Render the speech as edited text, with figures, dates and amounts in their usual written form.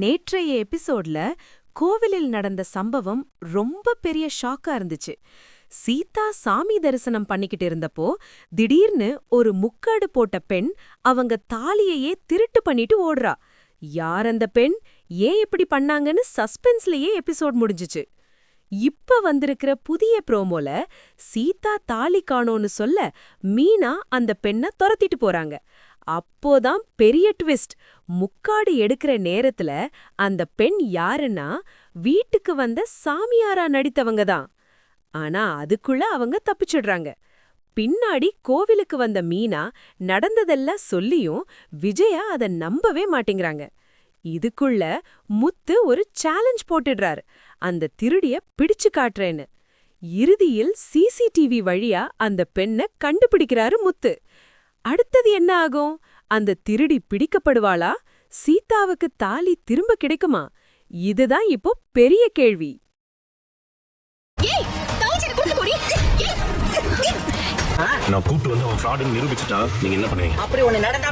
நேற்றைய எபிசோட்ல கோவிலில் நடந்த சம்பவம் ரொம்ப பெரிய ஷாக்கா இருந்துச்சு. சீதா சாமி தரிசனம் பண்ணிக்கிட்டு இருந்தப்போ திடீர்னு ஒரு முக்காடு போட்ட பெண் அவங்க தாலியையே திருட்டு பண்ணிட்டு ஓடுறா. யார் அந்த பெண், ஏன் இப்படி பண்ணாங்கன்னு சஸ்பென்ஸ்லயே எபிசோட் முடிஞ்சுச்சு. இப்ப வந்திருக்கிற புதிய ப்ரோமோல சீதா தாலி காணோன்னு சொல்ல மீனா அந்த பெண்ண துரத்திட்டு போறாங்க. அப்போதான் பெரிய ட்விஸ்ட். முக்காடு எடுக்கிற நேரத்துல அந்த பெண் யாருன்னா வீட்டுக்கு வந்த சாமியாரா நடித்தவங்க தான். ஆனா அதுக்குள்ள அவங்க தப்பிச்சிடுறாங்க. பின்னாடி கோவிலுக்கு வந்த மீனா நடந்ததெல்லாம் சொல்லியும் விஜயா அத நம்பவே மாட்டேங்கிறாங்க. இதுக்குள்ள முத்து ஒரு சேலஞ்ச் போட்டுடுறாரு, அந்த திருடிய பிடிச்சு காட்டுறேன்னு. இறுதியில் சிசிடிவி வழியா அந்த பெண்ணை கண்டுபிடிக்கிறாரு முத்து. அடுத்தது என்ன ஆகும்? அந்த திருடி பிடிக்கப்படுவாளா? சீதாவுக்கு தாலி திரும்ப கிடைக்குமா? இதுதான் இப்போ பெரிய கேள்வி. நான் கூப்பிட்டு வந்து அவன் ஃப்ராடுன்னு நிரூபிச்சுட்டா நீங்க என்ன பண்ணுவீங்க? அப்படி ஒண்ணு நடந்தா